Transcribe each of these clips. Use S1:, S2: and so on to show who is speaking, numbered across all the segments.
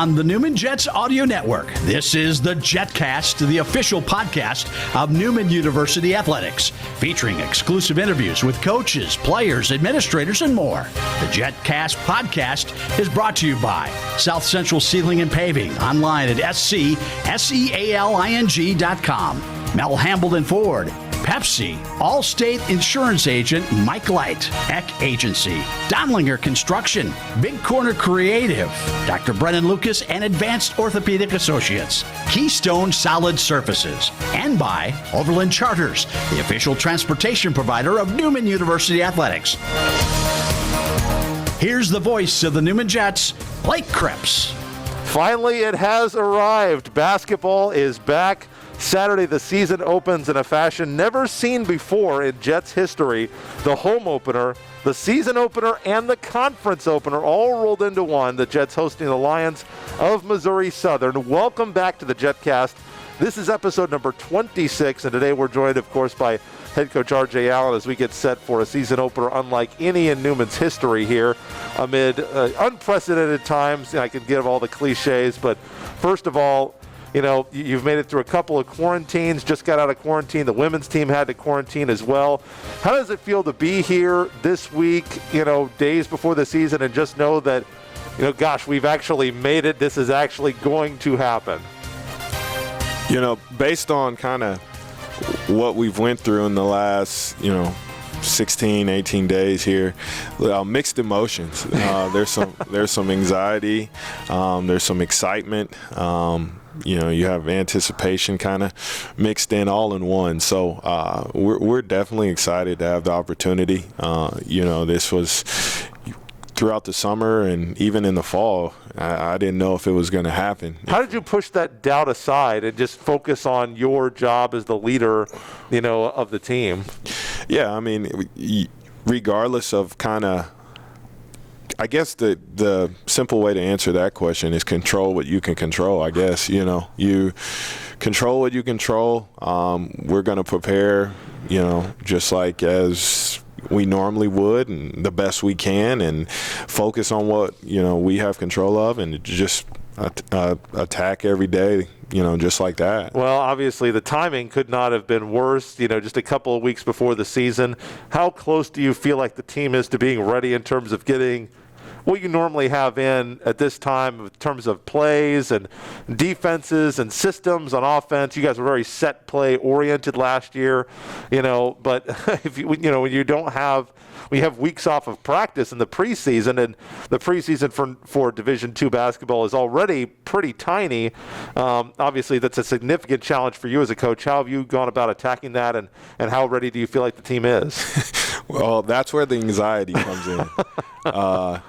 S1: on the Newman Jets Audio Network. This is the Jetcast, the official podcast of Newman University Athletics, featuring exclusive interviews with coaches, players, administrators, and more. The Jetcast podcast is brought to you by South Central Ceiling and Paving, online at SCSEALING.com. Mel Hambledon Ford, Pepsi, Allstate Insurance Agent Mike Light, Eck Agency, Donlinger Construction, Big Corner Creative, Dr. Brennan Lucas and Advanced Orthopedic Associates, Keystone Solid Surfaces, and by Overland Charters, the official transportation provider of Newman University Athletics. Here's the voice of the Newman Jets, Blake Cripps.
S2: Finally, it has arrived. Basketball is back. Saturday, the season opens in a fashion never seen before in Jets history. The home opener, the season opener, and the conference opener all rolled into one. The Jets hosting the Lions of Missouri Southern. Welcome back to the Jetcast. This is episode number 26, and today we're joined, of course, by head coach R.J. Allen as we get set for a season opener unlike any in Newman's history here amid unprecedented times. I could give all the cliches, but first of all, you know, you've made it through a couple of quarantines, just got out of quarantine. The women's team had to quarantine as well. How does it feel to be here this week, you know, days before the season, and just know that, you know, gosh, we've actually made it. This is actually going to happen.
S3: You know, based on kind of what we've went through in the last, 16, 18 days here, mixed emotions. There's some anxiety. There's some excitement. You have anticipation kind of mixed in all in one. So we're definitely excited to have the opportunity. This was throughout the summer and even in the fall. I didn't know if it was going to happen.
S2: How did you push that doubt aside and just focus on your job as the leader, of the team?
S3: Yeah, I mean, regardless of kind of, I guess the simple way to answer that question is control what you can control, I guess. You control what you control. We're going to prepare, just like as we normally would and the best we can, and focus on what, we have control of, and just attack every day, just like that.
S2: Well, obviously the timing could not have been worse, just a couple of weeks before the season. How close do you feel like the team is to being ready in terms of getting what you normally have in at this time in terms of plays and defenses and systems on offense? You guys were very set play oriented last year, but if you, when you don't have, we have weeks off of practice in the preseason, and the preseason for Division II basketball is already pretty tiny. Obviously, that's a significant challenge for you as a coach. How have you gone about attacking that, and how ready do you feel like the team is?
S3: Well, that's where the anxiety comes in. I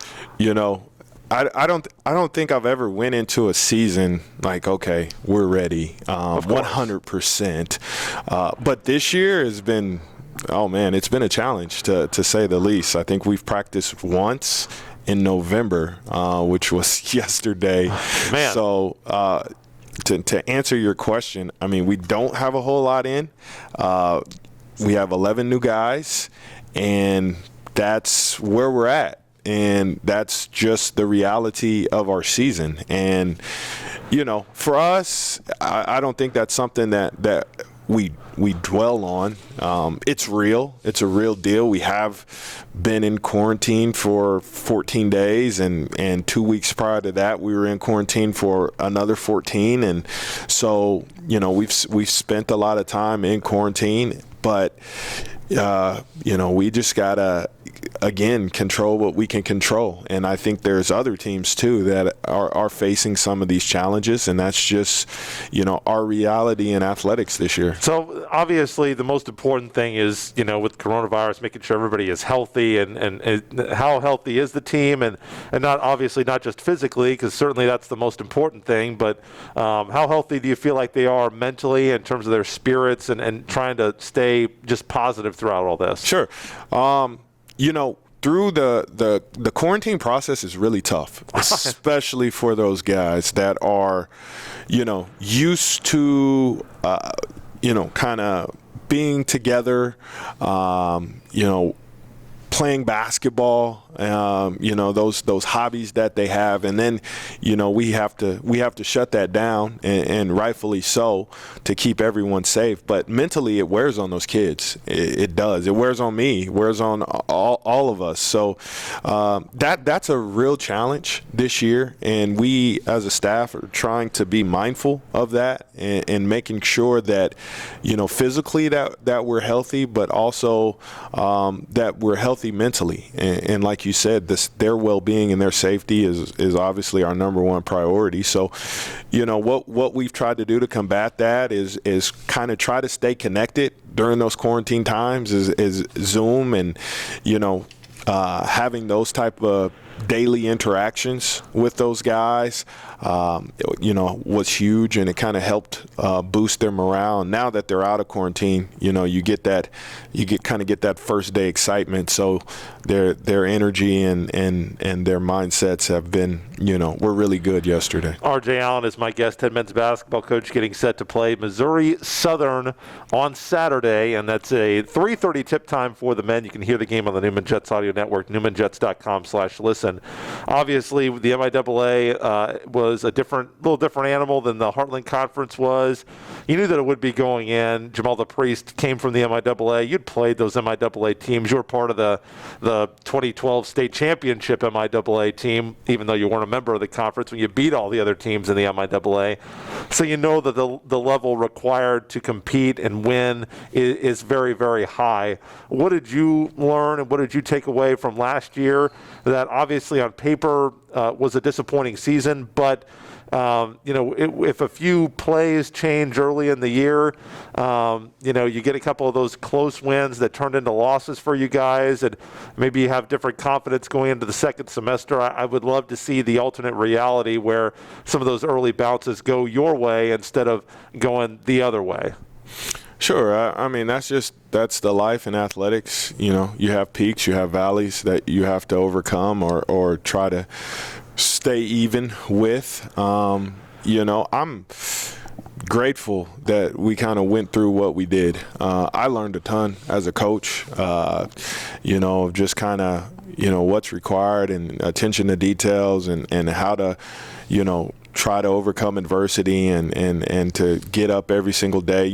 S3: don't think I've ever went into a season like, okay, we're ready, 100%. But this year has been, it's been a challenge to say the least. I think we've practiced once in November, which was yesterday.
S2: Man.
S3: So to answer your question, I mean, we don't have a whole lot in. We have 11 new guys, and that's where we're at. And that's just the reality of our season. And, for us, I don't think that's something that we dwell on. It's real. It's a real deal. We have been in quarantine for 14 days, and 2 weeks prior to that, we were in quarantine for another 14. And so, we've spent a lot of time in quarantine, but we just gotta, again, control what we can control. And I think there's other teams too that are facing some of these challenges, and that's just, our reality in athletics this year.
S2: So obviously the most important thing is, with coronavirus, making sure everybody is healthy, and how healthy is the team, and not just physically, because certainly that's the most important thing, but how healthy do you feel like they are mentally in terms of their spirits and trying to stay just positive throughout all this?
S3: Sure. Through the quarantine process is really tough, especially for those guys that are, used to, kind of being together, playing basketball, those hobbies that they have, and then we have to shut that down, and rightfully so, to keep everyone safe. But mentally, it wears on those kids. It does. It wears on me. It wears on all of us. So that's a real challenge this year, and we as a staff are trying to be mindful of that and making sure that physically that we're healthy, but also that we're healthy mentally. And like you said, their well-being and their safety is obviously our number one priority. So, what we've tried to do to combat that is kind of try to stay connected during those quarantine times, is Zoom and having those type of daily interactions with those guys, was huge, and it kind of helped boost their morale. And now that they're out of quarantine, you get that first day excitement. So their energy and their mindsets have been, were really good yesterday.
S2: RJ Allen is my guest, head men's basketball coach, getting set to play Missouri Southern on Saturday, and that's a 3:30 tip time for the men. You can hear the game on the Newman Jets audio network, newmanjets.com/listen. Obviously, the MIAA was a little different animal than the Heartland Conference was. You knew that it would be going in. Jamal the Priest came from the MIAA. You'd played those MIAA teams. You were part of the 2012 state championship MIAA team, even though you weren't a member of the conference, when you beat all the other teams in the MIAA. So you know that the level required to compete and win is very, very high. What did you learn, and what did you take away from last year that obviously on paper was a disappointing season, but if a few plays change early in the year, you get a couple of those close wins that turned into losses for you guys, and maybe you have different confidence going into the second semester. I would love to see the alternate reality where some of those early bounces go your way instead of going the other way.
S3: Sure. I mean, that's the life in athletics. You have peaks, you have valleys that you have to overcome or try to stay even with. I'm grateful that we kind of went through what we did. I learned a ton as a coach, just kind of, what's required and attention to details and how to, try to overcome adversity and to get up every single day.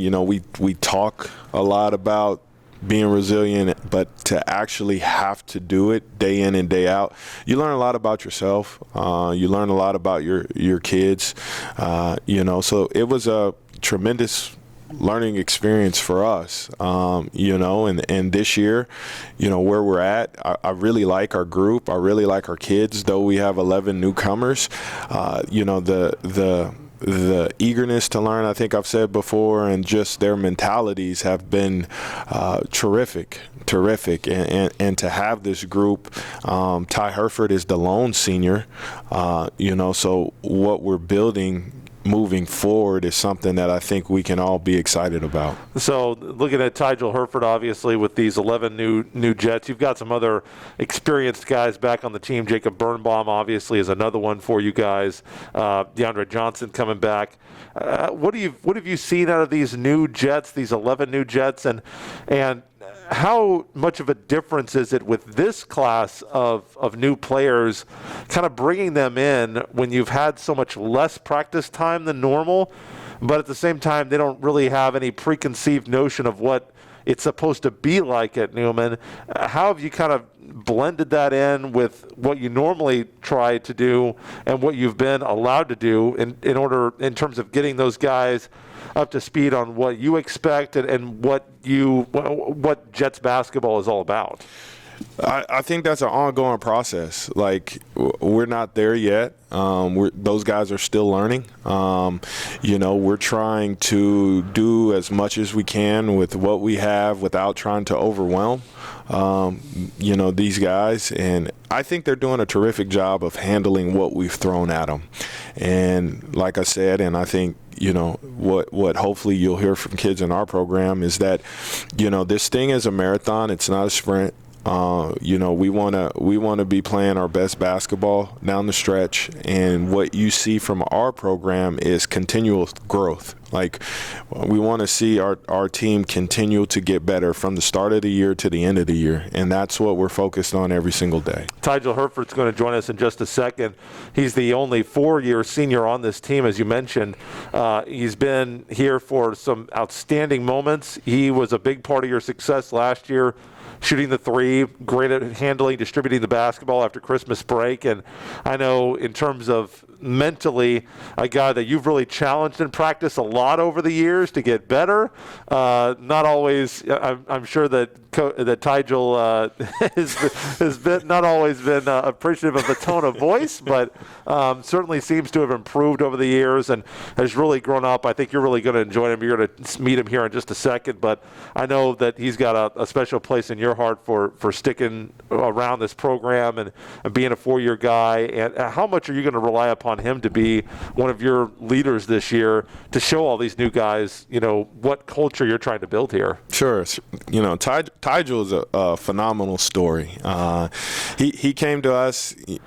S3: We talk a lot about being resilient, but to actually have to do it day in and day out, you learn a lot about yourself. You learn a lot about your kids. So it was a tremendous learning experience for us, and this year, where we're at, I really like our group. I really like our kids, though we have 11 newcomers. The eagerness to learn, I think I've said before, and just their mentalities have been terrific. And to have this group, Hereford is the lone senior, so what we're building moving forward is something that I think we can all be excited about.
S2: So looking at Tyjil Hereford, obviously, with these 11 new Jets, you've got some other experienced guys back on the team. Jacob Birnbaum, obviously, is another one for you guys. Deandre Johnson coming back. What have you seen out of these new Jets, these 11 new Jets, and how much of a difference is it with this class of new players, kind of bringing them in when you've had so much less practice time than normal, but at the same time they don't really have any preconceived notion of what it's supposed to be like at Newman? How have you kind of blended that in with what you normally try to do and what you've been allowed to do in terms of getting those guys up to speed on what you expect and what Jets basketball is all about?
S3: I think that's an ongoing process. Like, we're not there yet. Those guys are still learning. We're trying to do as much as we can with what we have without trying to overwhelm, these guys. And I think they're doing a terrific job of handling what we've thrown at them. And like I said, and I think, what hopefully you'll hear from kids in our program is that, this thing is a marathon. It's not a sprint. We want to be playing our best basketball down the stretch, and what you see from our program is continual growth. Like, we want to see our team continue to get better from the start of the year to the end of the year, and that's what we're focused on every single day.
S2: Tyjil Hereford's going to join us in just a second. He's the only 4-year senior on this team, as you mentioned. He's been here for some outstanding moments. He was a big part of your success last year, shooting the three, great at handling, distributing the basketball after Christmas break. And I know in terms of mentally, a guy that you've really challenged in practice a lot over the years to get better. Not always, I'm sure that Tyjil has been not always been appreciative of the tone of voice, but certainly seems to have improved over the years and has really grown up. I think you're really going to enjoy him. You're going to meet him here in just a second, but I know that he's got a special place in your heart for sticking around this program and being a 4-year guy. And how much are you going to rely upon him to be one of your leaders this year to show all these new guys, what culture you're trying to build here?
S3: Sure. Tyjil is a phenomenal story. He came to us, he's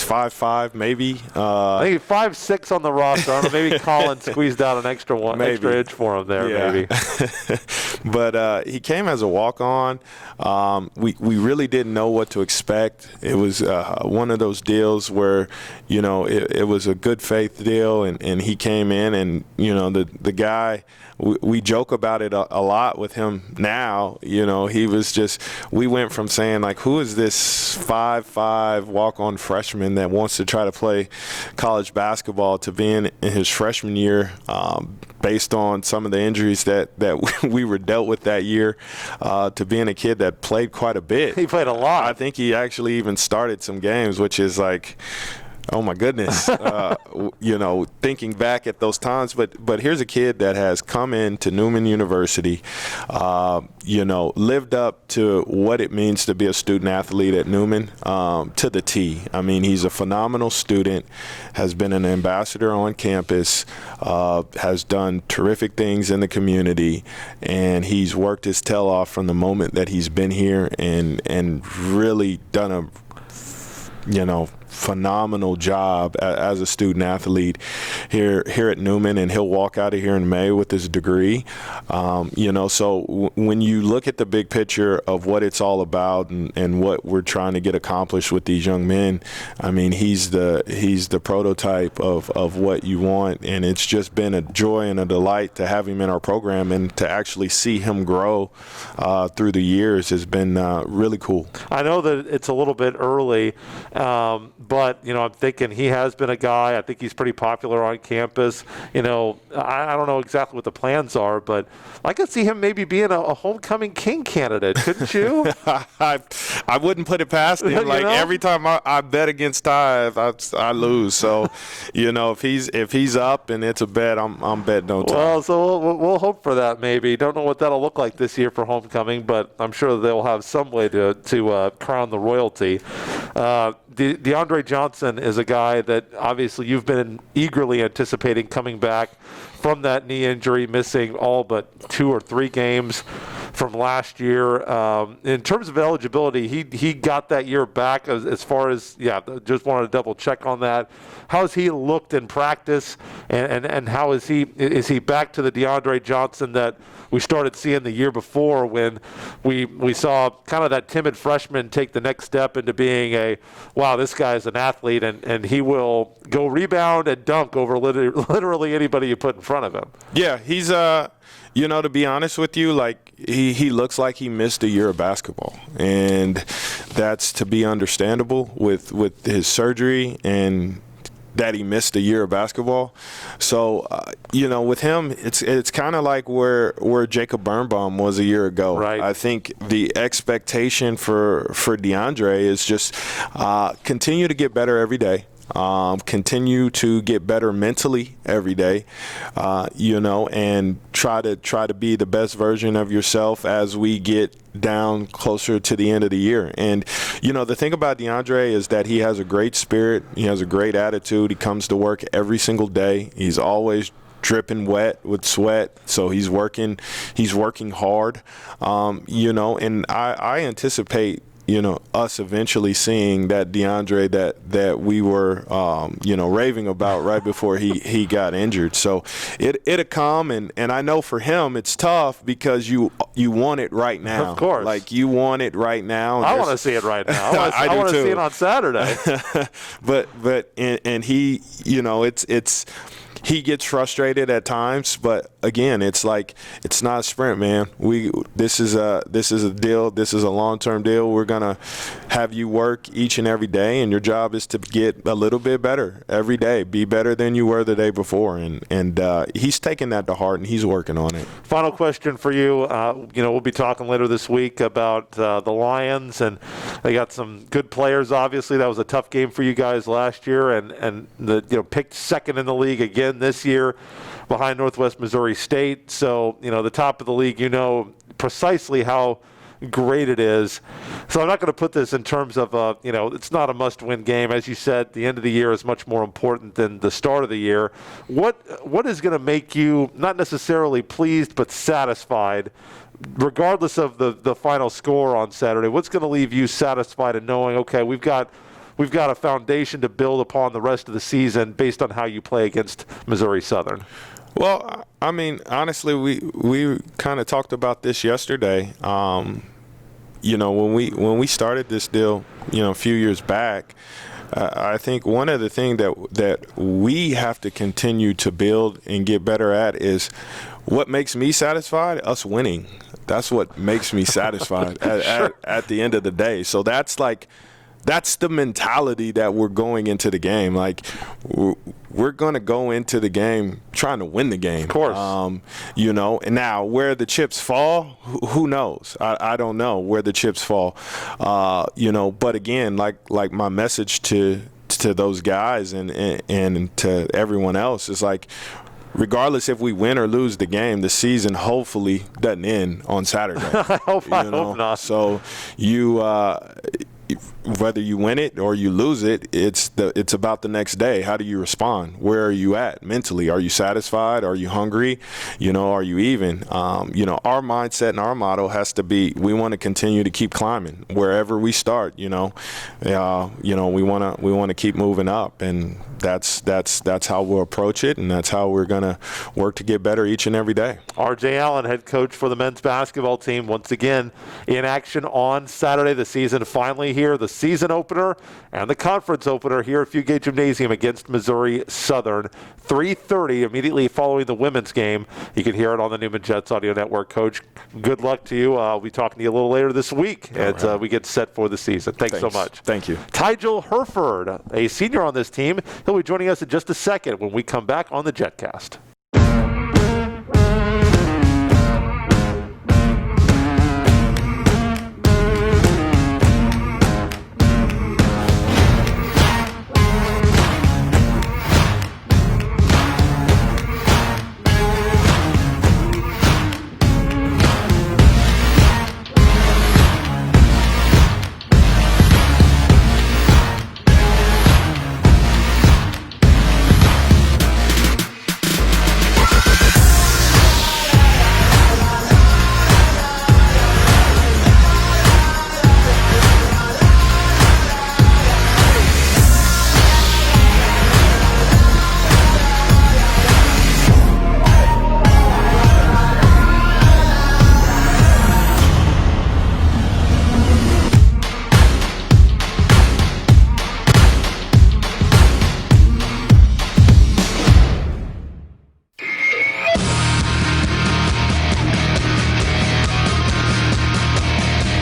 S3: 5'5", maybe.
S2: I think 5'6" on the roster. I don't know, maybe Colin squeezed out an extra inch for him there, maybe.
S3: But he came as a walk-on. We really didn't know what to expect. It was one of those deals where, it was a good faith deal, and he came in, and, the guy, we joke about it a lot with him now. He was just, we went from saying, like, who is this 5'5" walk-on freshman that wants to try to play college basketball, to being in his freshman year, based on some of the injuries that we were dealt with that year, to being a kid that played quite a bit.
S2: He played a lot.
S3: I think he actually even started some games, which is like, oh my goodness, thinking back at those times. But here's a kid that has come into Newman University, lived up to what it means to be a student athlete at Newman, to the T. I mean, he's a phenomenal student, has been an ambassador on campus, has done terrific things in the community, and he's worked his tail off from the moment that he's been here, and really done a phenomenal job as a student athlete here at Newman, and he'll walk out of here in May with his degree. So when you look at the big picture of what it's all about and what we're trying to get accomplished with these young men, I mean, he's the prototype of what you want, and it's just been a joy and a delight to have him in our program, and to actually see him grow through the years has been really cool.
S2: I know that it's a little bit early, but, I'm thinking he has been a guy. I think he's pretty popular on campus. I don't know exactly what the plans are, but I could see him maybe being a homecoming king candidate, couldn't you?
S3: I wouldn't put it past him. Like, every time I bet against Ty, I lose. So, if he's up and it's a bet, I'm betting no time.
S2: Well, so we'll hope for that maybe. Don't know what that'll look like this year for homecoming, but I'm sure they'll have some way to crown the royalty. Deandre Johnson is a guy that obviously you've been eagerly anticipating coming back from that knee injury, missing all but 2 or 3 games from last year. In terms of eligibility, he got that year back as far as, just wanted to double check on that. How's he looked in practice, and how is he back to the Deandre Johnson that we started seeing the year before, when we saw kind of that timid freshman take the next step into being wow, this guy is an athlete, and he will go rebound and dunk over literally anybody you put in front of him.
S3: Yeah, he's to be honest with you, like, he looks like he missed a year of basketball, and that's to be understandable with his surgery and that he missed a year of basketball. So, with him, it's kind of like where Jacob Birnbaum was a year ago.
S2: Right.
S3: I think the expectation for Deandre is just continue to get better every day. Continue to get better mentally every day, and try to be the best version of yourself as we get down closer to the end of the year. And, the thing about Deandre is that he has a great spirit. He has a great attitude. He comes to work every single day. He's always dripping wet with sweat, so he's working hard, and I anticipate us eventually seeing that Deandre that we were, raving about right before he got injured. So it'll come, and I know for him it's tough because you want it right now.
S2: Of course.
S3: Like, you want it right now.
S2: I want to see it right now.
S3: I
S2: want to
S3: too.
S2: see it on Saturday.
S3: but he, it's he gets frustrated at times, but again, it's like, it's not a sprint, man. This is a deal. This is a long-term deal. We're gonna have you work each and every day, and your job is to get a little bit better every day. Be better than you were the day before, and he's taking that to heart, and he's working on it.
S2: Final question for you. We'll be talking later this week about the Lions, and they got some good players. Obviously, that was a tough game for you guys last year, and picked second in the league again this year, behind Northwest Missouri State. So, the top of the league, precisely how great it is. So I'm not going to put this in terms of, it's not a must-win game. As you said, the end of the year is much more important than the start of the year. What is going to make you not necessarily pleased but satisfied, regardless of the final score on Saturday? What's going to leave you satisfied in knowing, okay, we've got a foundation to build upon the rest of the season based on how you play against Missouri Southern?
S3: Well, I mean, honestly, we kind of talked about this yesterday. When we started this deal, a few years back, I think one of the things that we have to continue to build and get better at is what makes me satisfied, us winning. That's what makes me satisfied at the end of the day. So that's the mentality that we're going into the game. Like, we're going to go into the game trying to win the game.
S2: Of course.
S3: And now where the chips fall, who knows? I don't know where the chips fall. But again, like my message to those guys and to everyone else is like, regardless if we win or lose the game, the season hopefully doesn't end on Saturday.
S2: I hope not.
S3: So whether you win it or you lose it, it's about the next day. How do you respond? Where are you at mentally? Are you satisfied? Are you hungry? Are you even? Our mindset and our motto has to be, we want to continue to keep climbing wherever we start. We want to keep moving up, and that's how we'll approach it, and that's how we're gonna work to get better each and every day.
S2: R.J. Allen, head coach for the men's basketball team, once again in action on Saturday. The season finally here. The season opener and the conference opener here at Fugate Gymnasium against Missouri Southern. 3:30 immediately following the women's game. You can hear it on the Newman Jets Audio Network. Coach, good luck to you. We'll be talking to you a little later this week as we get set for the season. Thanks so much.
S3: Thank you.
S2: Tyjil Hereford, a senior on this team. He'll be joining us in just a second when we come back on the Jetcast.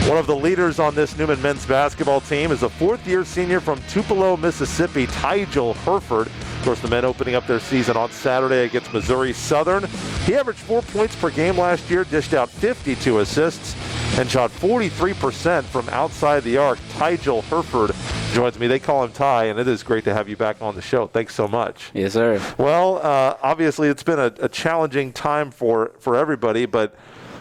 S2: One of the leaders on this Newman men's basketball team is a fourth-year senior from Tupelo, Mississippi, Tyjil Hereford. Of course, the men opening up their season on Saturday against Missouri Southern. He averaged 4 points per game last year, dished out 52 assists, and shot 43% from outside the arc. Tyjil Hereford joins me. They call him Ty, and it is great to have you back on the show. Thanks so much.
S4: Yes, sir.
S2: Well, obviously it's been a challenging time for everybody, but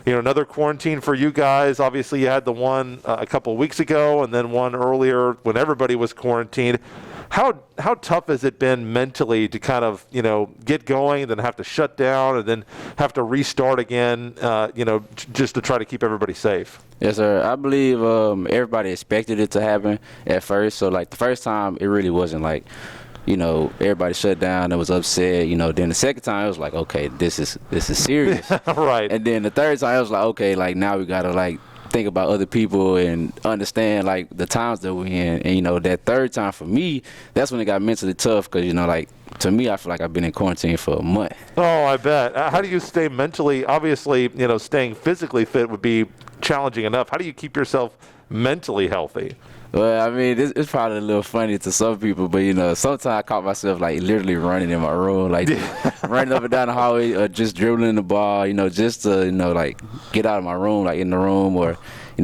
S2: another quarantine for you guys. Obviously you had the one a couple of weeks ago and then one earlier when everybody was quarantined. How tough has it been mentally to kind of, get going and then have to shut down and then have to restart again, just to try to keep everybody safe?
S4: Yes, sir. I believe everybody expected it to happen at first. So, like, the first time, it really wasn't like, everybody shut down and was upset. Then the second time, it was like, okay, this is serious.
S2: Right.
S4: And then the third time, it was like, okay, like, now we got to, like, think about other people and understand, like, the times that we're in. And, that third time for me, that's when it got mentally tough because, like, to me, I feel like I've been in quarantine for a month.
S2: Oh, I bet. How do you stay mentally? Obviously, staying physically fit would be challenging enough. How do you keep yourself mentally healthy?
S4: Well, I mean, it's probably a little funny to some people, but, sometimes I caught myself, like, literally running in my room, like, running up and down the hallway or just dribbling the ball, just to, like, get out of my room, like, in the room or,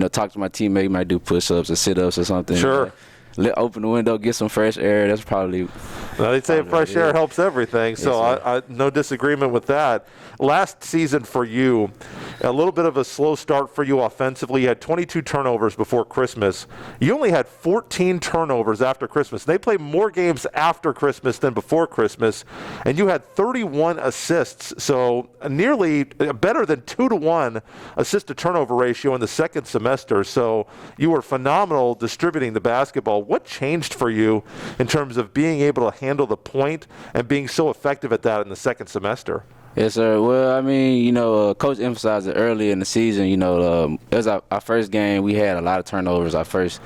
S4: talk to my teammate, might do push-ups or sit-ups or something.
S2: Sure.
S4: Open the window, get some fresh air. That's probably.
S2: Well, they say fresh air helps everything, so
S4: Yes,
S2: I no disagreement with that. Last season for you, a little bit of a slow start for you offensively. You had 22 turnovers before Christmas. You only had 14 turnovers after Christmas. They played more games after Christmas than before Christmas, and you had 31 assists, so nearly better than 2-to-1 assist-to-turnover ratio in the second semester. So you were phenomenal distributing the basketball. What changed for you in terms of being able to handle the point and being so effective at that in the second semester?
S4: Yes, sir. Well, I mean, Coach emphasized it early in the season. It was our first game. We had a lot of turnovers our first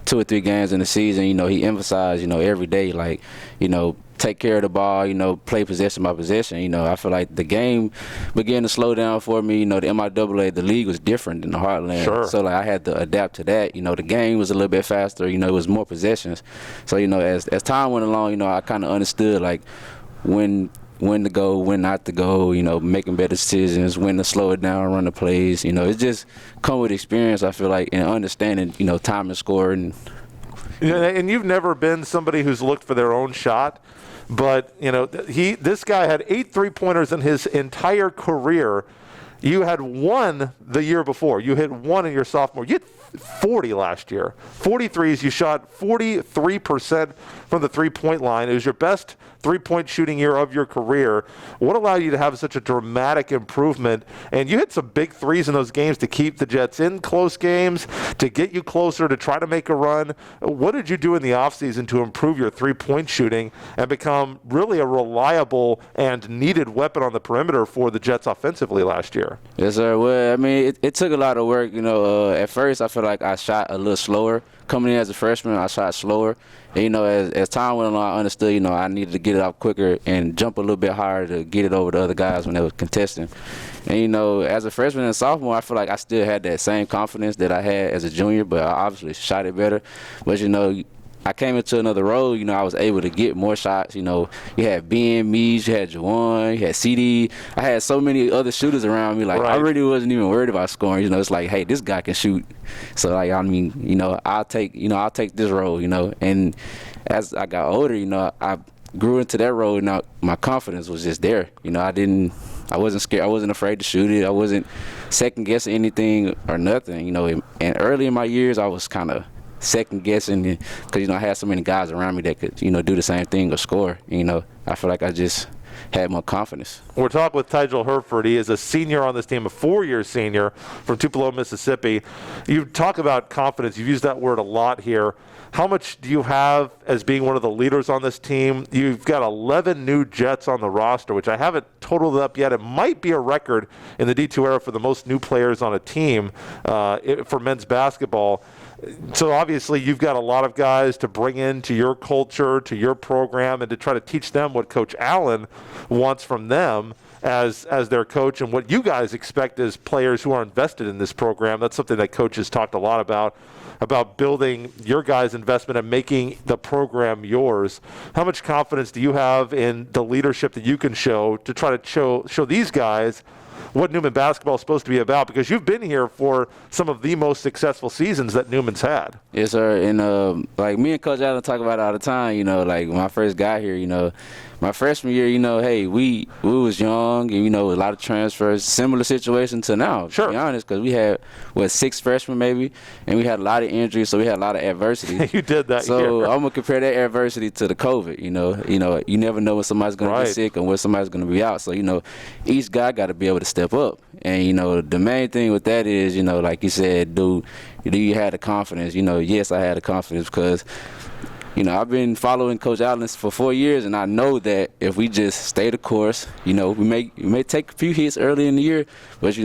S4: 2 or 3 games in the season. He emphasized, every day, like, take care of the ball, play possession by possession. I feel like the game began to slow down for me. The MIAA, the league was different than the Heartland.
S2: Sure.
S4: So, like, I had to adapt to that. The game was a little bit faster. It was more possessions. So, as time went along, I kind of understood, like, when to go, when not to go, making better decisions, when to slow it down, run the plays. It's just come with experience, I feel like, and understanding, time and scoring.
S2: And you've never been somebody who's looked for their own shot, but, this guy had 8 3-pointers in his entire career. You had 1 the year before. You hit 1 in your sophomore. You hit 40 last year. 43s. You shot 43% from the three-point line. It was your best three-point shooting year of your career. What allowed you to have such a dramatic improvement? And you hit some big threes in those games to keep the Jets in close games, to get you closer, to try to make a run. What did you do in the offseason to improve your three-point shooting and become really a reliable and needed weapon on the perimeter for the Jets offensively last year?
S4: Yes, sir. Well, I mean, it took a lot of work. At first I feel like I shot a little slower. Coming in as a freshman, I shot slower. And, as time went along, I understood, I needed to get it out quicker and jump a little bit higher to get it over the other guys when they were contesting. And, as a freshman and sophomore, I feel like I still had that same confidence that I had as a junior, but I obviously shot it better. But, I came into another role, I was able to get more shots. You had Ben, Mees, you had Juwan, you had CD. I had so many other shooters around me. Like,
S2: right.
S4: I really wasn't even worried about scoring. It's like, hey, this guy can shoot. So, like, I mean, I'll take this role, And as I got older, I grew into that role. Now my confidence was just there. I wasn't scared. I wasn't afraid to shoot it. I wasn't second guessing anything or nothing. And early in my years, I was kind of second guessing because I had so many guys around me that could do the same thing or score. I feel like I just had more confidence.
S2: We're talking with Tyjil Hereford. He is a senior on this team, a 4-year senior from Tupelo, Mississippi. You talk about confidence. You've used that word a lot here. How much do you have as being one of the leaders on this team? You've got 11 new Jets on the roster, which I haven't totaled up yet. It might be a record in the D2 era for the most new players on a team for men's basketball. So obviously you've got a lot of guys to bring into your culture, to your program, and to try to teach them what Coach Allen wants from them as their coach and what you guys expect as players who are invested in this program. That's something that Coach has talked a lot about building your guys' investment and making the program yours. How much confidence do you have in the leadership that you can show to try to show these guys what Newman basketball is supposed to be about, because you've been here for some of the most successful seasons that Newman's had.
S4: Yes, sir. And like me and Coach Allen talk about it all the time. Like when I first got here, my freshman year, hey, we was young, and a lot of transfers, similar situation to now.
S2: Sure.
S4: To be honest, because we had 6 freshmen maybe, and we had a lot of injuries, so we had a lot of adversity.
S2: You did that.
S4: So
S2: year.
S4: I'm gonna compare that adversity to the COVID. You never know when somebody's gonna get sick and when somebody's gonna be out. So each guy got to be able to step up. And the main thing with that is, like you said, do you have the confidence? Yes, I had the confidence because I've been following Coach Allen for 4 years, and I know that if we just stay the course, we may take a few hits early in the year, but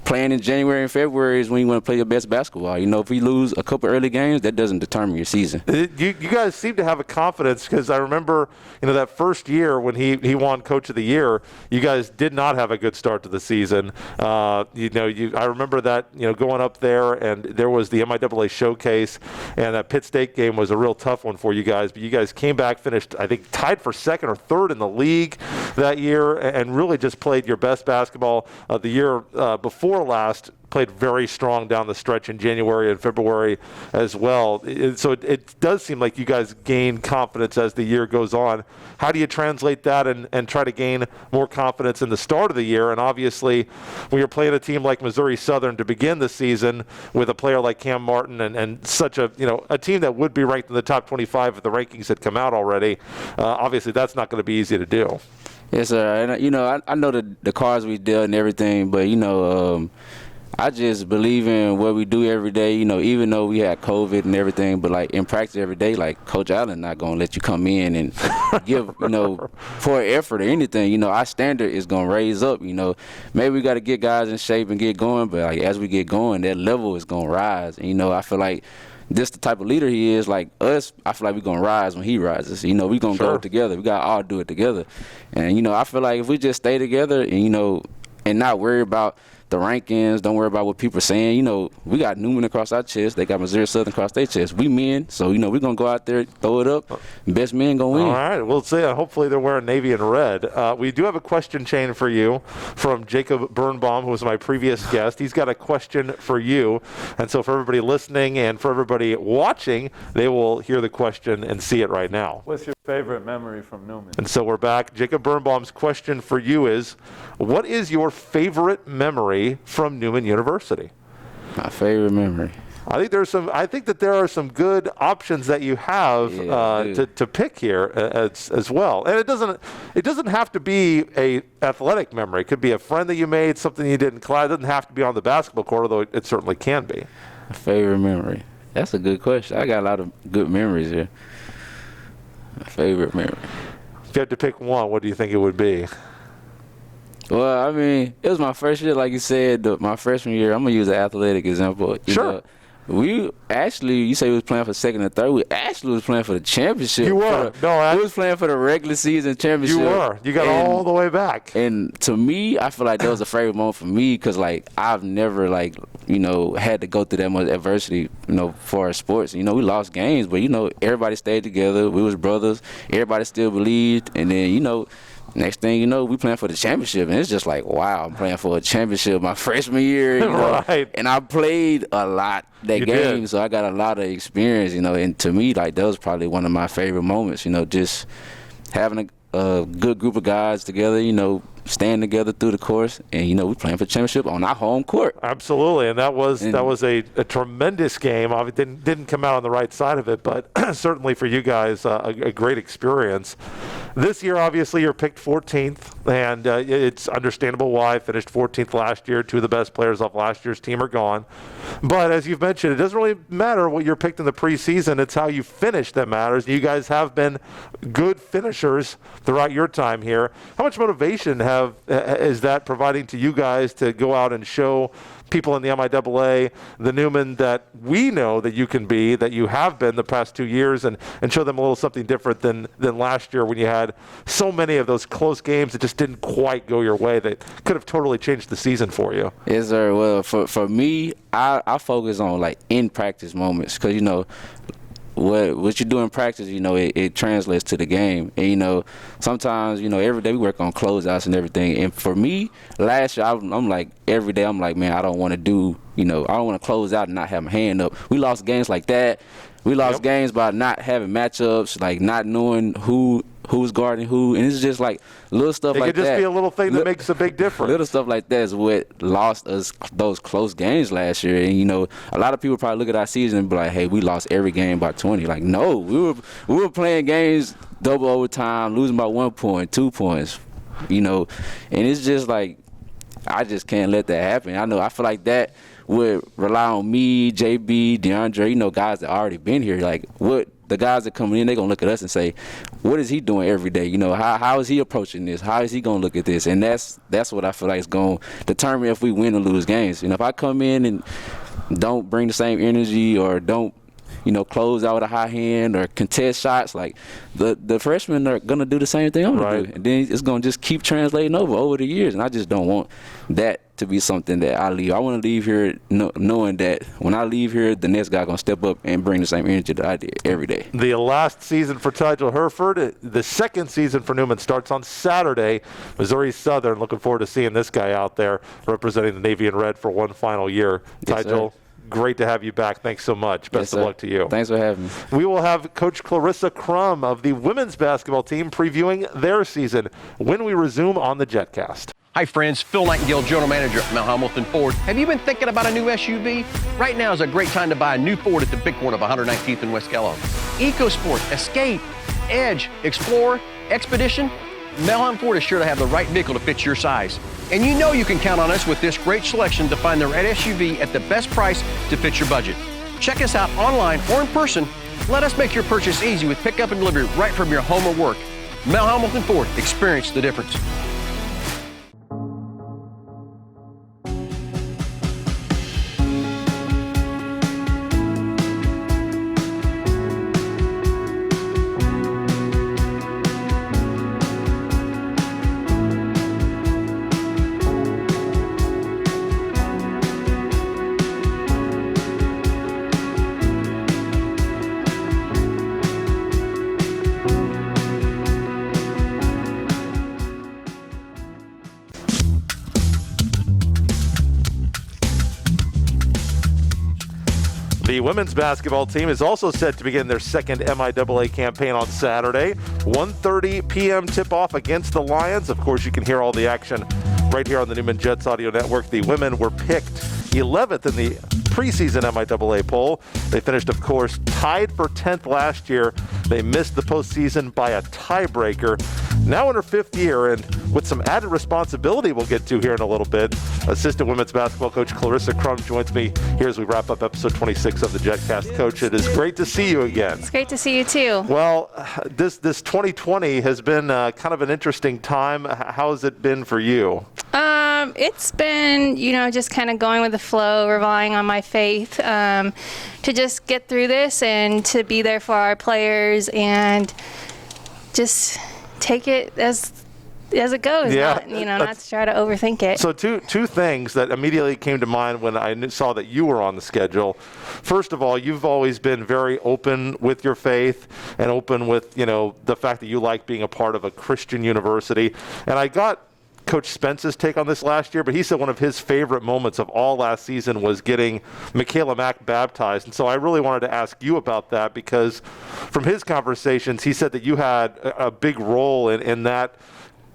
S4: playing in January and February is when you want to play your best basketball. If we lose a couple early games, that doesn't determine your season.
S2: You guys seem to have a confidence, because I remember, that first year when he won Coach of the Year, you guys did not have a good start to the season. I remember that, going up there, and there was the MIAA showcase, and that Pitt State game was a real tough one for you guys. But you guys came back, finished, I think, tied for second or third in the league that year, and really just played your best basketball of the year before last. Played very strong down the stretch in January and February as well. So it does seem like you guys gain confidence as the year goes on. How do you translate that and try to gain more confidence in the start of the year? And obviously, when you're playing a team like Missouri Southern to begin the season with a player like Cam Martin and such a team that would be ranked in the top 25 if the rankings had come out already, obviously that's not going to be easy to do.
S4: Yes, sir. And I know the cards we dealt and everything, but I just believe in what we do every day, even though we had COVID and everything, but like in practice every day, like Coach Allen not going to let you come in and give, poor effort or anything. Our standard is going to raise up, Maybe we got to get guys in shape and get going, but like as we get going, that level is going to rise. And, I feel like this the type of leader he is. Like us, I feel like we're going to rise when he rises. We're going to go together. We got to all do it together. And, I feel like if we just stay together and, and not worry about the rankings, don't worry about what people are saying. We got Newman across our chest. They got Missouri Southern across their chest. We men, so, we're going to go out there, throw it up. Best men going to win.
S2: All right. We'll see. Hopefully they're wearing navy and red. We do have a question chain for you from Jacob Birnbaum, who was my previous guest. He's got a question for you. And so for everybody listening and for everybody watching, they will hear the question and see it right now.
S5: What's your favorite memory from Newman?
S2: And so we're back. Jacob Birnbaum's question for you is, what is your favorite memory from Newman University?
S4: My favorite memory.
S2: I think that there are some good options that you have to pick here as well. And it doesn't have to be a athletic memory. It could be a friend that you made, something you did in class. It doesn't have to be on the basketball court, although it certainly can be.
S4: My favorite memory. That's a good question. I got a lot of good memories here. My favorite memory.
S2: If you had to pick one, what do you think it would be?
S4: Well, I mean, it was my first year, like you said, my freshman year. I'm going to use an athletic example.
S2: Sure.
S4: We actually, you say we was playing for second and third. We actually was playing for the championship.
S2: You were.
S4: We was playing for the regular season championship.
S2: You were. You got all the way back.
S4: And to me, I feel like that was a favorite moment for me because, like, I've never, like, had to go through that much adversity, for our sports. We lost games, but, everybody stayed together. We was brothers. Everybody still believed. And then, next thing you know, we playing for the championship, and it's just like, wow, I'm playing for a championship my freshman year,
S2: Right.
S4: And I played a lot that
S2: You
S4: game,
S2: did.
S4: so I got a lot of experience, and to me, like, that was probably one of my favorite moments, just having a good group of guys together, staying together through the course, and we playing for championship on our home court.
S2: Absolutely, and that was a tremendous game. Obviously, didn't come out on the right side of it, but certainly for you guys, a great experience. This year, obviously, you're picked 14th, and it's understandable why. Finished 14th last year. Two of the best players off last year's team are gone. But as you've mentioned, it doesn't really matter what you're picked in the preseason. It's how you finish that matters. You guys have been good finishers throughout your time here. How much motivation is that providing to you guys to go out and show people in the MIAA, the Newman that we know that you can be, that you have been the past 2 years, and show them a little something different than last year when you had so many of those close games that just didn't quite go your way that could have totally changed the season for you?
S4: Yes, sir. Well, for me, I focus on, like, in-practice moments because, what you do in practice, it translates to the game. And, sometimes, every day we work on closeouts and everything. And for me, last year, I'm like, every day I'm like, man, I don't want to do, I don't want to close out and not have my hand up. We lost games like that. We lost games by not having matchups, like not knowing who's guarding who. And it's just like little stuff like that.
S2: It could just be a little thing that makes a big difference.
S4: Little stuff like that is what lost us those close games last year. And, a lot of people probably look at our season and be like, hey, we lost every game by 20. Like, no, we were playing games double overtime, losing by 1 point, 2 points, and it's just like, I just can't let that happen. I feel like that would rely on me, JB, Deandre, guys that already been here. Like, what the guys that coming in, they're going to look at us and say, what is he doing every day? How is he approaching this? How is he going to look at this? And that's what I feel like is going to determine if we win or lose games. If I come in and don't bring the same energy or don't, close out with a high hand or contest shots, like the freshmen are going to do the same thing I'm going to do. And then it's going to just keep translating over the years. And I just don't want that to be something that I leave. I want to leave here knowing that when I leave here, the next guy going to step up and bring the same energy that I did every day.
S2: The last season for Tyjil Hereford, the second season for Newman starts on Saturday. Missouri Southern, looking forward to seeing this guy out there representing the Navy and Red for one final year.
S4: Yes,
S2: Tyjil, great to have you back. Thanks so much. Best of luck to you.
S4: Thanks for having me.
S2: We will have Coach Clarissa Krum of the women's basketball team previewing their season when we resume on the Jetcast.
S6: Hi friends, Phil Nightingale, General Manager at Mount Hamilton Ford. Have you been thinking about a new SUV? Right now is a great time to buy a new Ford at the big corner of 119th and West Kellogg. EcoSport, Escape, Edge, Explorer, Expedition. Mount Hamilton Ford is sure to have the right vehicle to fit your size. And you can count on us with this great selection to find the right SUV at the best price to fit your budget. Check us out online or in person. Let us make your purchase easy with pickup and delivery right from your home or work. Mount Hamilton Ford, experience the difference.
S2: The women's basketball team is also set to begin their second MIAA campaign on Saturday. 1:30 p.m. tip-off against the Lions. Of course, you can hear all the action right here on the Newman Jets Audio Network. The women were picked 11th in the preseason MIAA poll. They finished, of course, tied for 10th last year. They missed the postseason by a tiebreaker. Now in her fifth year, and with some added responsibility we'll get to here in a little bit, assistant women's basketball coach Clarissa Krum joins me here as we wrap up episode 26 of the Jetcast. Coach, it is great to see you again.
S7: It's great to see you too.
S2: Well, this 2020 has been kind of an interesting time. How has it been for you?
S7: It's been, just kind of going with the flow, relying on my faith to just get through this and to be there for our players and just take it as it goes, not to try to overthink it.
S2: So two things that immediately came to mind when I saw that you were on the schedule. First of all, you've always been very open with your faith and open with, the fact that you like being a part of a Christian university. And I got Coach Spence's take on this last year, but he said one of his favorite moments of all last season was getting Michaela Mack baptized. And so I really wanted to ask you about that because from his conversations, he said that you had a big role in that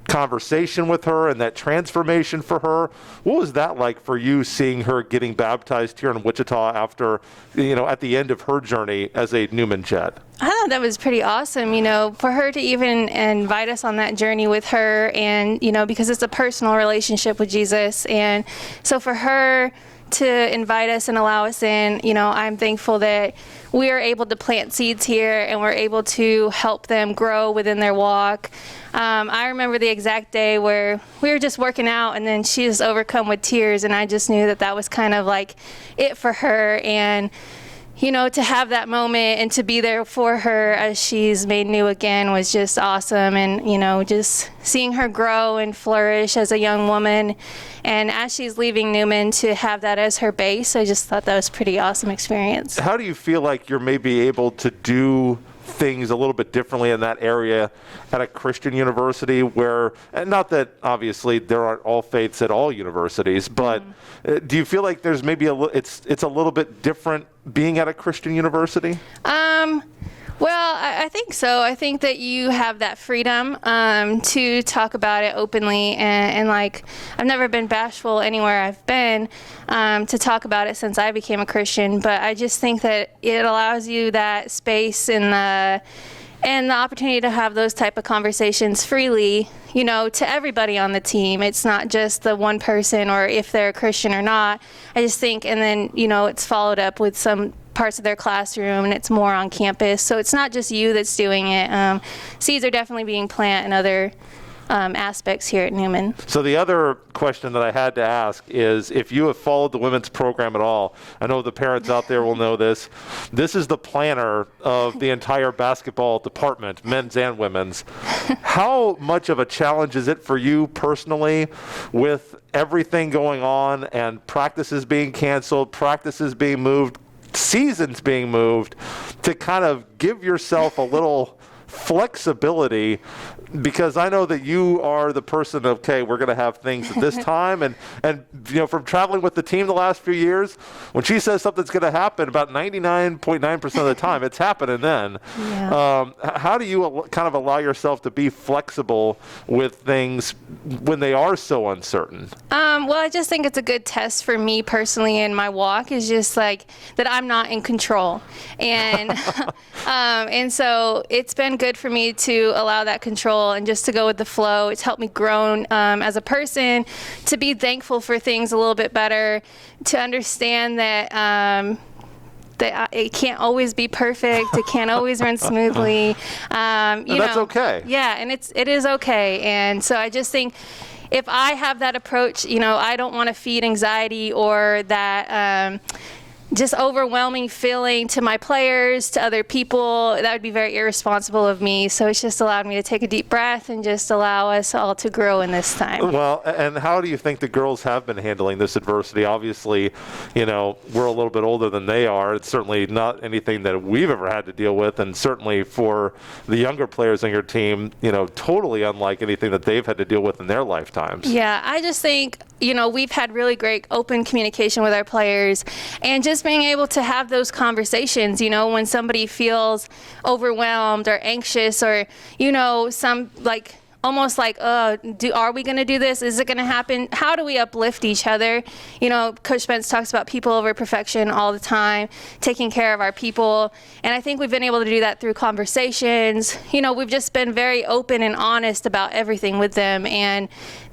S2: conversation with her and that transformation for her. What was that like for you, seeing her getting baptized here in Wichita after, at the end of her journey as a Newman Jet?
S7: I thought that was pretty awesome, for her to even invite us on that journey with her and, because it's a personal relationship with Jesus. And so for her to invite us and allow us in, I'm thankful that we are able to plant seeds here and we're able to help them grow within their walk. I remember the exact day where we were just working out and then she was overcome with tears, and I just knew that was kind of like it for her. And to have that moment and to be there for her as she's made new again was just awesome. And, just seeing her grow and flourish as a young woman. And as she's leaving Newman, to have that as her base, I just thought that was a pretty awesome experience.
S2: How do you feel like you're maybe able to do things a little bit differently in that area at a Christian university where, and not that obviously there aren't all faiths at all universities, but do you feel like there's maybe it's a little bit different being at a Christian university?
S7: Well, I think so. I think that you have that freedom to talk about it openly, and like I've never been bashful anywhere I've been to talk about it since I became a Christian. But I just think that it allows you that space and the opportunity to have those type of conversations freely, to everybody on the team. It's not just the one person or if they're a Christian or not. I just think, and then, it's followed up with some parts of their classroom, and it's more on campus. So it's not just you that's doing it. Seeds are definitely being planted in other aspects here at Newman.
S2: So the other question that I had to ask is, if you have followed the women's program at all, I know the parents out there will know this. This is the planner of the entire basketball department, men's and women's. How much of a challenge is it for you personally with everything going on and practices being canceled, practices being moved, seasons being moved, to kind of give yourself a little flexibility? Because I know that you are the person, okay, we're going to have things at this time. And from traveling with the team the last few years, when she says something's going to happen, about 99.9% of the time, it's happening then. Yeah. How do you kind of allow yourself to be flexible with things when they are so uncertain?
S7: Well, I just think it's a good test for me personally in my walk, is just like that I'm not in control. And, and so it's been good for me to allow that control and just to go with the flow. It's helped me grow as a person, to be thankful for things a little bit better, to understand that that it can't always be perfect. It can't always run smoothly.
S2: That's okay.
S7: Yeah, and it is okay. And so I just think, if I have that approach, I don't want to feed anxiety or that just overwhelming feeling to my players, to other people. That would be very irresponsible of me. So it's just allowed me to take a deep breath and just allow us all to grow in this time.
S2: Well, and how do you think the girls have been handling this adversity? Obviously, we're a little bit older than they are. It's certainly not anything that we've ever had to deal with, and certainly for the younger players on your team, totally unlike anything that they've had to deal with in their lifetimes.
S7: Yeah, I just think, we've had really great open communication with our players, and just being able to have those conversations, when somebody feels overwhelmed or anxious, or, some almost like, are we going to do this? Is it going to happen? How do we uplift each other? Coach Spence talks about people over perfection all the time, taking care of our people. And I think we've been able to do that through conversations. We've just been very open and honest about everything with them. And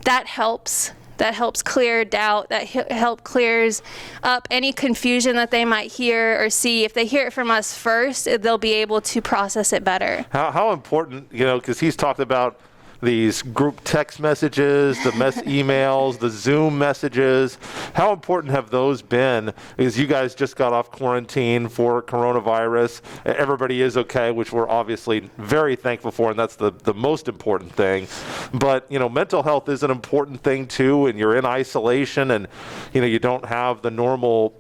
S7: that helps. That helps clear doubt. That clears up any confusion that they might hear or see. If they hear it from us first, they'll be able to process it better.
S2: How important, because he's talked about these group text messages, the emails, the Zoom messages. How important have those been? Because you guys just got off quarantine for coronavirus. Everybody is okay, which we're obviously very thankful for, and that's the most important thing. But, mental health is an important thing too, and you're in isolation, and, you don't have the normal,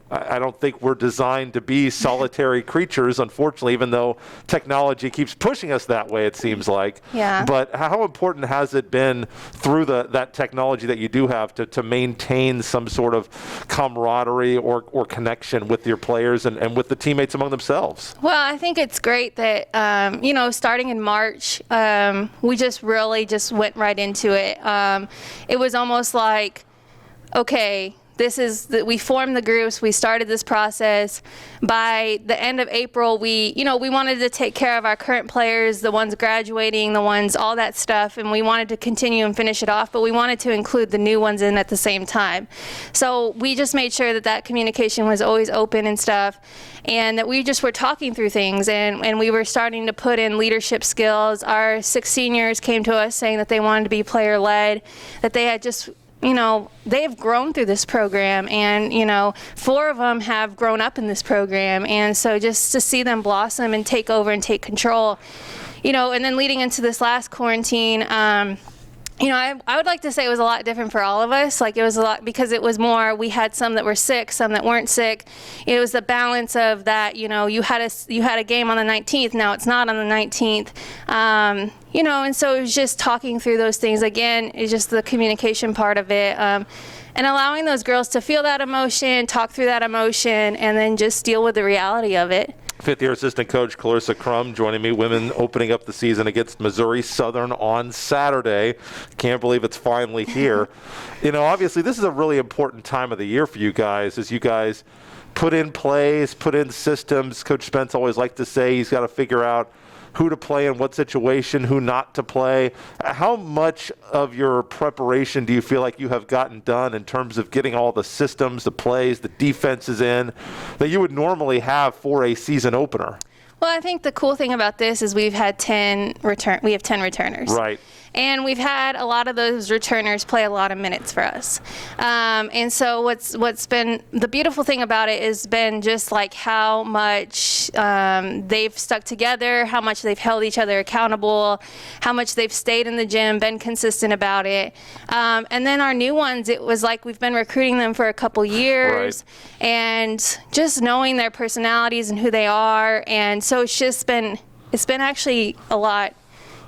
S2: I don't think we're designed to be solitary creatures, unfortunately, even though technology keeps pushing us that way, it seems like.
S7: Yeah.
S2: But how important has it been through that technology that you do have to maintain some sort of camaraderie or connection with your players and with the teammates among themselves?
S7: Well, I think it's great that, starting in March, we just really just went right into it. It was almost like, okay, we formed the groups, we started this process. By the end of April, we wanted to take care of our current players, the ones graduating, all that stuff, and we wanted to continue and finish it off, but we wanted to include the new ones in at the same time. So we just made sure that communication was always open and stuff, and that we just were talking through things, and we were starting to put in leadership skills. Our 6 seniors came to us saying that they wanted to be player-led, that they had just they've grown through this program, and 4 of them have grown up in this program, and so just to see them blossom and take over and take control, and then leading into this last quarantine, I would like to say it was a lot different for all of us. Like, it was a lot because it was more, we had some that were sick, some that weren't sick. It was the balance of that, you had a game on the 19th, now it's not on the 19th. And so it was just talking through those things. Again, it's just the communication part of it. And allowing those girls to feel that emotion, talk through that emotion, and then just deal with the reality of it.
S2: Fifth-year assistant coach Clarissa Krum joining me. Women opening up the season against Missouri Southern on Saturday. Can't believe it's finally here. Obviously this is a really important time of the year for you guys as you guys put in plays, put in systems. Coach Spence always liked to say he's got to figure out who to play in what situation, who not to play. How much of your preparation do you feel like you have gotten done in terms of getting all the systems, the plays, the defenses in that you would normally have for a season opener?
S7: Well, I think the cool thing about this is we have 10 returners.
S2: Right.
S7: And we've had a lot of those returners play a lot of minutes for us. And so what's been the beautiful thing about it has been just like how much they've stuck together, how much they've held each other accountable, how much they've stayed in the gym, been consistent about it. And then our new ones, it was like we've been recruiting them for a couple years. Right. And just knowing their personalities and who they are. And so it's been actually a lot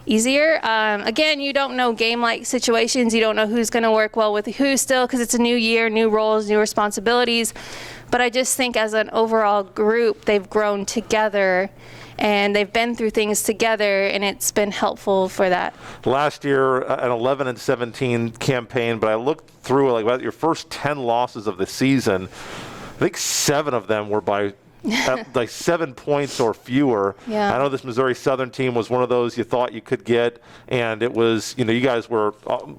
S7: easier. Again, you don't know game-like situations. You don't know who's going to work well with who still because it's a new year, new roles, new responsibilities. But I just think as an overall group, they've grown together and they've been through things together, and it's been helpful for that. Last year,
S2: an 11-17 campaign, but I looked through about your first 10 losses of the season. I think 7 of them were by like 7 points or fewer.
S7: Yeah.
S2: I know this Missouri Southern team was one of those you thought you could get, and it was, you guys were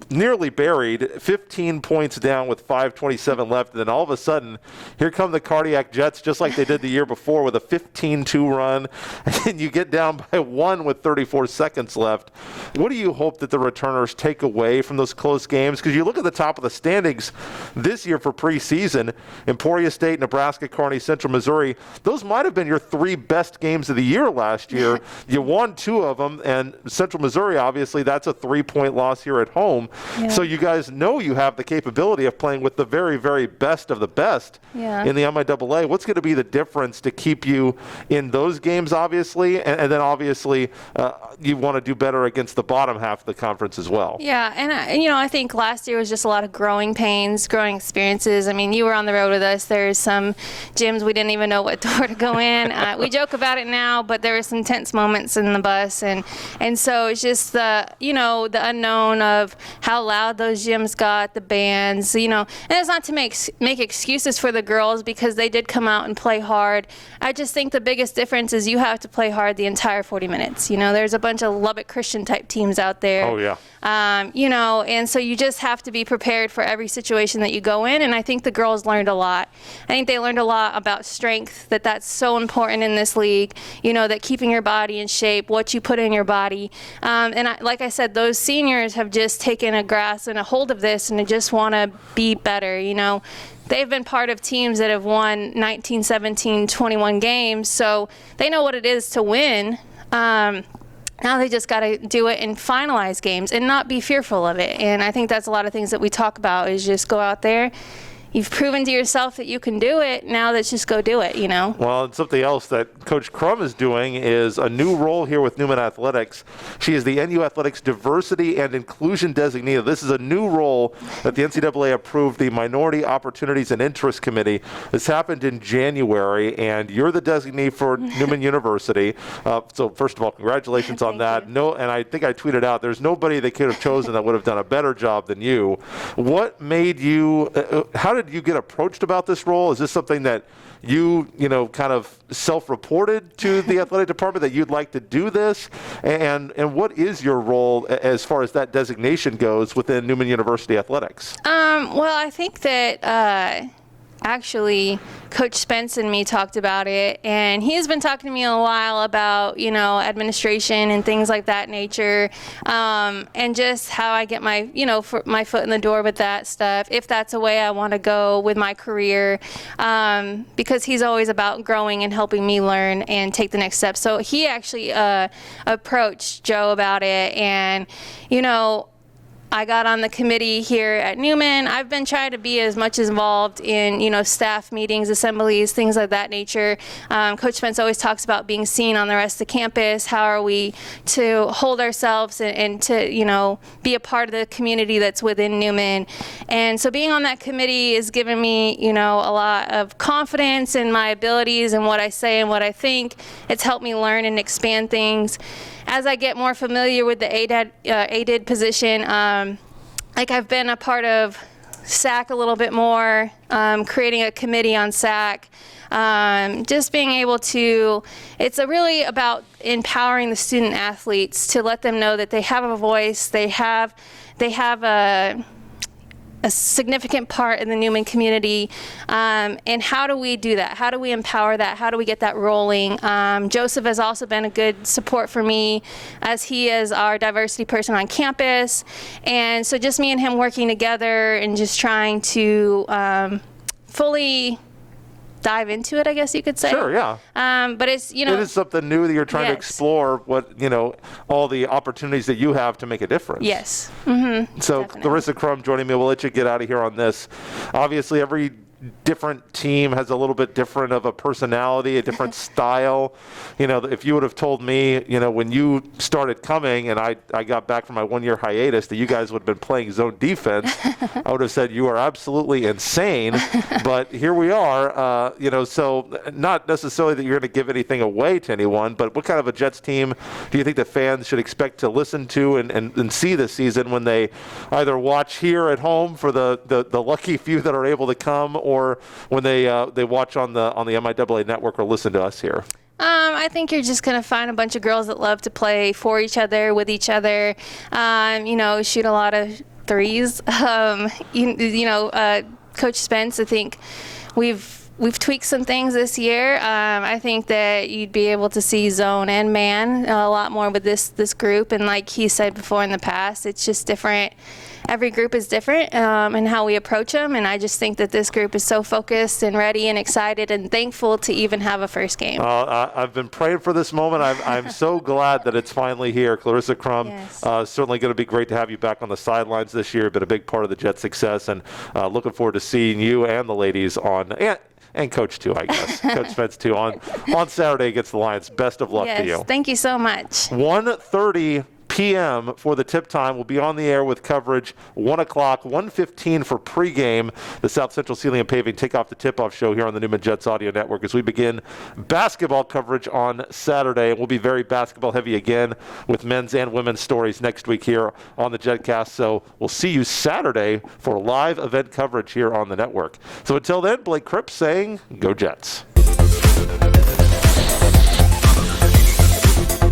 S2: nearly buried, 15 points down with 5:27 left, and then all of a sudden, here come the Cardiac Jets, just like they did the year before with a 15-2 run, and you get down by 1 with 34 seconds left. What do you hope that the returners take away from those close games? Because you look at the top of the standings this year for preseason, Emporia State, Nebraska, Kearney, Central Missouri, those might have been your 3 best games of the year last year. You won 2 of them, and Central Missouri, obviously, that's a 3-point loss here at home.
S7: Yeah.
S2: So you guys know you have the capability of playing with the very, very best of the best in the MIAA. What's going to be the difference to keep you in those games, obviously, and then obviously you want to do better against the bottom half of the conference as well? Yeah, and
S7: I think last year was just a lot of growing pains, growing experiences. I mean, you were on the road with us. There's some gyms we didn't even know what door to go in. We joke about it now, but there were some tense moments in the bus, and so it's just the unknown of how loud those gyms got, the bands, and it's not to make excuses for the girls because they did come out and play hard. I just think the biggest difference is you have to play hard the entire 40 minutes. There's a bunch of Lubbock Christian type teams out there.
S2: Oh yeah.
S7: And so you just have to be prepared for every situation that you go in, and I think the girls learned a lot. I think they learned a lot about strength, that's so important in this league, that keeping your body in shape, what you put in your body. Like I said, those seniors have just taken a grasp and a hold of this, and they just want to be better. They've been part of teams that have won 19, 17, 21 games, so they know what it is to win. Now they just got to do it and finalize games and not be fearful of it. And I think that's a lot of things that we talk about is just go out there. You've proven to yourself that you can do it. Now let's just go do it,
S2: Well, and something else that Coach Krum is doing is a new role here with Newman Athletics. She is the NU Athletics Diversity and Inclusion Designee. This is a new role that the NCAA approved, the Minority Opportunities and Interest Committee. This happened in January, and you're the designee for Newman University. So first of all, congratulations on that. No, and I think I tweeted out, there's nobody they could have chosen that would have done a better job than you. What made you, how did you get approached about this role? Is this something that you kind of self-reported to the athletic department that you'd like to do this? And what is your role as far as that designation goes within Newman University Athletics?
S7: Well, I think that actually Coach Spence and me talked about it, and he's been talking to me a while about, administration and things like that nature, and just how I get my, my foot in the door with that stuff, if that's a way I want to go with my career, because he's always about growing and helping me learn and take the next step. So he actually approached Joe about it, and, I got on the committee here at Newman. I've been trying to be as much involved in, staff meetings, assemblies, things of that nature. Coach Spence always talks about being seen on the rest of the campus. How are we to hold ourselves and to, be a part of the community that's within Newman. And so being on that committee has given me, a lot of confidence in my abilities and what I say and what I think. It's helped me learn and expand things. As I get more familiar with the ADID position, I've been a part of SAC a little bit more, creating a committee on SAC, just being able to, it's really about empowering the student athletes to let them know that they have a voice, they have a significant part in the Newman community, and how do we do that? How do we empower that? How do we get that rolling? Joseph has also been a good support for me, as he is our diversity person on campus, and so just me and him working together and just trying to fully dive into it, I guess you could say.
S2: Sure, yeah.
S7: But it's,
S2: it is something new that you're trying to
S7: Yes.
S2: explore, what, all the opportunities that you have to make a difference.
S7: Yes.
S2: So
S7: Definitely.
S2: Clarissa Krum joining me. We'll let you get out of here on this. Obviously, every different team has a little bit different of a personality, a different style. If you would have told me, when you started coming and I got back from my 1-year hiatus that you guys would have been playing zone defense, I would have said you are absolutely insane. But here we are, so not necessarily that you're going to give anything away to anyone, but what kind of a Jets team do you think the fans should expect to listen to and see this season when they either watch here at home for the lucky few that are able to come, or when they watch on the MIAA network or listen to us here?
S7: I think you're just going to find a bunch of girls that love to play for each other, with each other, shoot a lot of threes. Coach Spence, I think we've tweaked some things this year. I think that you'd be able to see zone and man a lot more with this group. And like he said before in the past, it's just different. Every group is different in how we approach them. And I just think that this group is so focused and ready and excited and thankful to even have a first game.
S2: I've been praying for this moment. I'm so glad that it's finally here. Clarissa Krum,
S7: Yes.
S2: certainly going to be great to have you back on the sidelines this year. Been a big part of the Jets' success, and looking forward to seeing you and the ladies on. And Coach too, I guess. Coach Spence too on Saturday against the Lions. Best of luck to you.
S7: Yes, thank you so much.
S2: 1:30 p.m. for the tip time. We'll be on the air with coverage 1 o'clock, 1:15 for pregame. The South Central Sealing and Paving Takeoff the Tip-Off show here on the Newman Jets Audio Network as we begin basketball coverage on Saturday. We'll be very basketball heavy again with men's and women's stories next week here on the Jetcast. So we'll see you Saturday for live event coverage here on the network. So until then, Blake Cripps saying, go Jets.